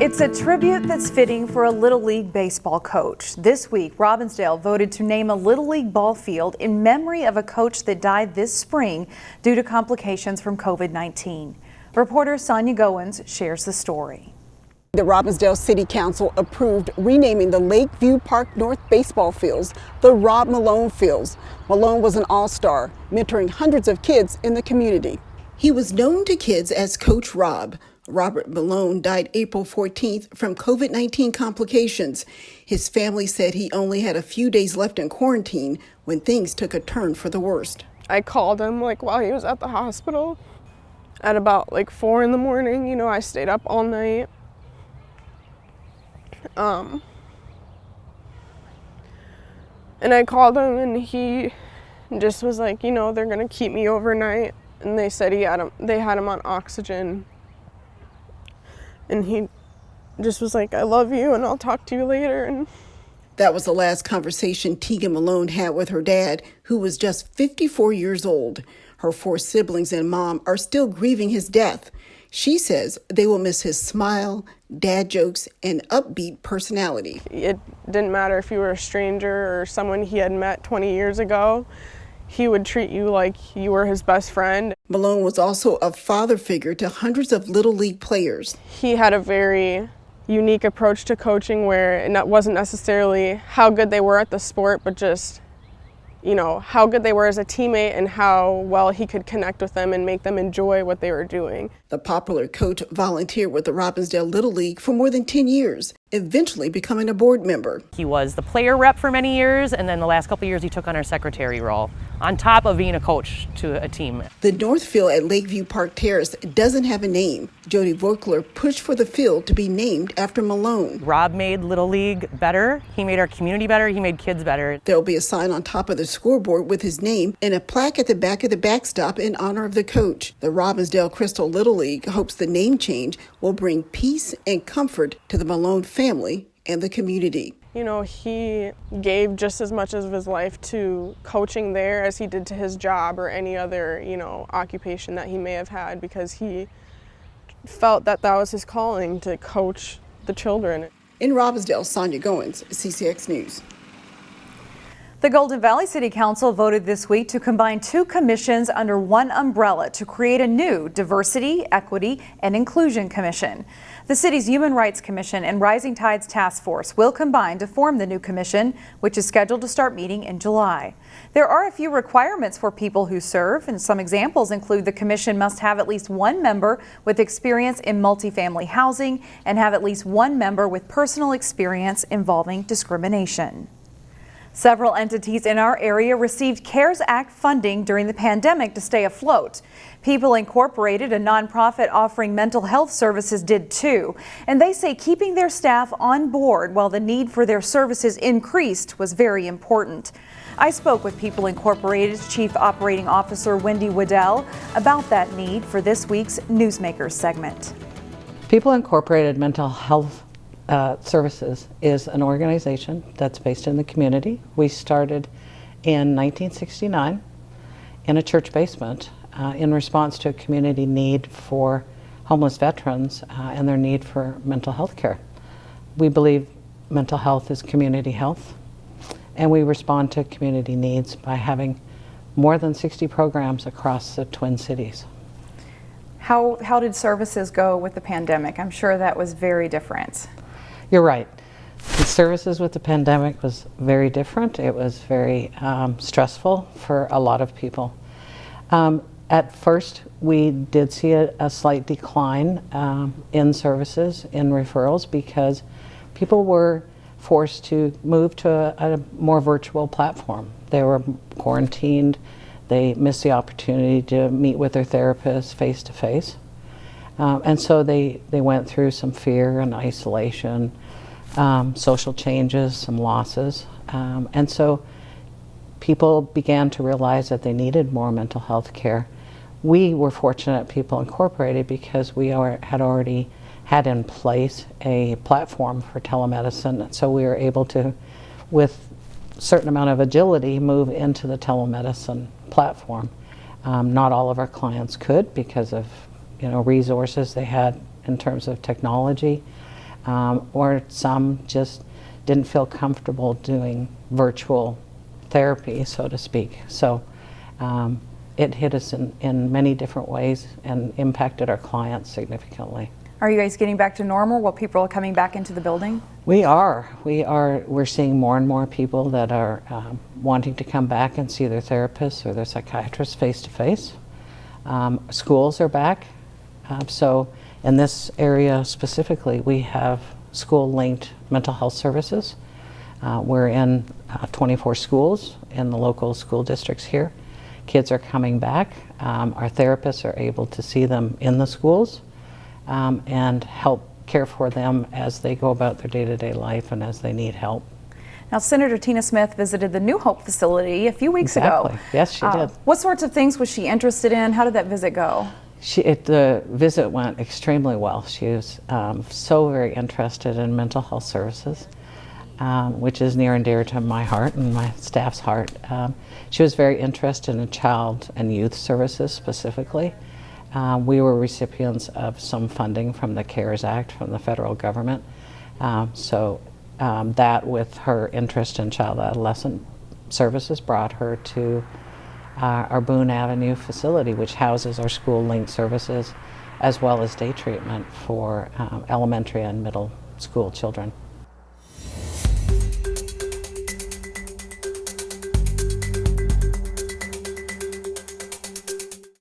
It's a tribute that's fitting for a Little League baseball coach. This week, Robbinsdale voted to name a Little League ball field in memory of a coach that died this spring due to complications from COVID-19. Reporter Sonia Goins shares the story. The Robbinsdale City Council approved renaming the Lakeview Park North baseball fields the Rob Malone Fields. Malone was an all-star, mentoring hundreds of kids in the community. He was known to kids as Coach Rob. Robert Malone died April 14th from COVID-19 complications. His family said he only had a few days left in quarantine when things took a turn for the worst. I called him while he was at the hospital at about 4 in the morning. You know, I stayed up all night. And I called him and he just was like, they're gonna keep me overnight. And they said they had him on oxygen. And he just was like, I love you and I'll talk to you later. And that was the last conversation Tegan Malone had with her dad, who was just 54 years old. Her 4 siblings and mom are still grieving his death. She says they will miss his smile, dad jokes, and upbeat personality. It didn't matter if you were a stranger or someone he had met 20 years ago. He would treat you like you were his best friend. Malone was also a father figure to hundreds of Little League players. He had a very unique approach to coaching where it wasn't necessarily how good they were at the sport, but just how good they were as a teammate and how well he could connect with them and make them enjoy what they were doing. The popular coach volunteered with the Robbinsdale Little League for more than 10 years, eventually becoming a board member. He was the player rep for many years, and then the last couple of years he took on our secretary role, on top of being a coach to a team. The North Field at Lakeview Park Terrace doesn't have a name. Jody Voigtler pushed for the field to be named after Malone. Rob made Little League better. He made our community better. He made kids better. There'll be a sign on top of the scoreboard with his name and a plaque at the back of the backstop in honor of the coach. The Robbinsdale Crystal Little League hopes the name change will bring peace and comfort to the Malone family and the community. He gave just as much of his life to coaching there as he did to his job or any other, occupation that he may have had, because he felt that was his calling, to coach the children. In Robbinsdale, Sonia Goins, CCX News. The Golden Valley City Council voted this week to combine 2 commissions under one umbrella to create a new Diversity, Equity, and Inclusion Commission. The city's Human Rights Commission and Rising Tides Task Force will combine to form the new commission, which is scheduled to start meeting in July. There are a few requirements for people who serve, and some examples include the commission must have at least 1 member with experience in multifamily housing and have at least 1 member with personal experience involving discrimination. Several entities in our area received CARES Act funding during the pandemic to stay afloat. People Incorporated, a nonprofit offering mental health services, did too. And they say keeping their staff on board while the need for their services increased was very important. I spoke with People Incorporated's Chief Operating Officer Wendy Waddell about that need for this week's Newsmakers segment. People Incorporated Mental Health Services is an organization that's based in the community. We started in 1969 in a church basement in response to a community need for homeless veterans and their need for mental health care. We believe mental health is community health, and we respond to community needs by having more than 60 programs across the Twin Cities. How did services go with the pandemic? I'm sure that was very different. You're right. The services with the pandemic was very different. It was very stressful for a lot of people. At first, we did see a slight decline in services, in referrals, because people were forced to move to a more virtual platform. They were quarantined. They missed the opportunity to meet with their therapist face to face. And so they went through some fear and isolation, social changes, some losses. And so people began to realize that they needed more mental health care. We were fortunate at People Incorporated because we had already had in place a platform for telemedicine. So we were able to, with a certain amount of agility, move into the telemedicine platform. Not all of our clients could because of resources they had in terms of technology. or some just didn't feel comfortable doing virtual therapy, so to speak. So it hit us in many different ways and impacted our clients significantly. Are you guys getting back to normal while people are coming back into the building? We are. We're seeing more and more people that are wanting to come back and see their therapists or their psychiatrists face to face. Schools are back. So in this area specifically, we have school-linked mental health services. We're in 24 schools in the local school districts here. Kids are coming back. Our therapists are able to see them in the schools and help care for them as they go about their day-to-day life and as they need help. Now, Senator Tina Smith visited the New Hope facility a few weeks ago. Yes, she did. What sorts of things was she interested in? How did that visit go? The visit went extremely well. She was so very interested in mental health services, which is near and dear to my heart and my staff's heart. She was very interested in child and youth services specifically. We were recipients of some funding from the CARES Act from the federal government. That with her interest in child adolescent services brought her to our Boone Avenue facility, which houses our school-linked services as well as day treatment for elementary and middle school children.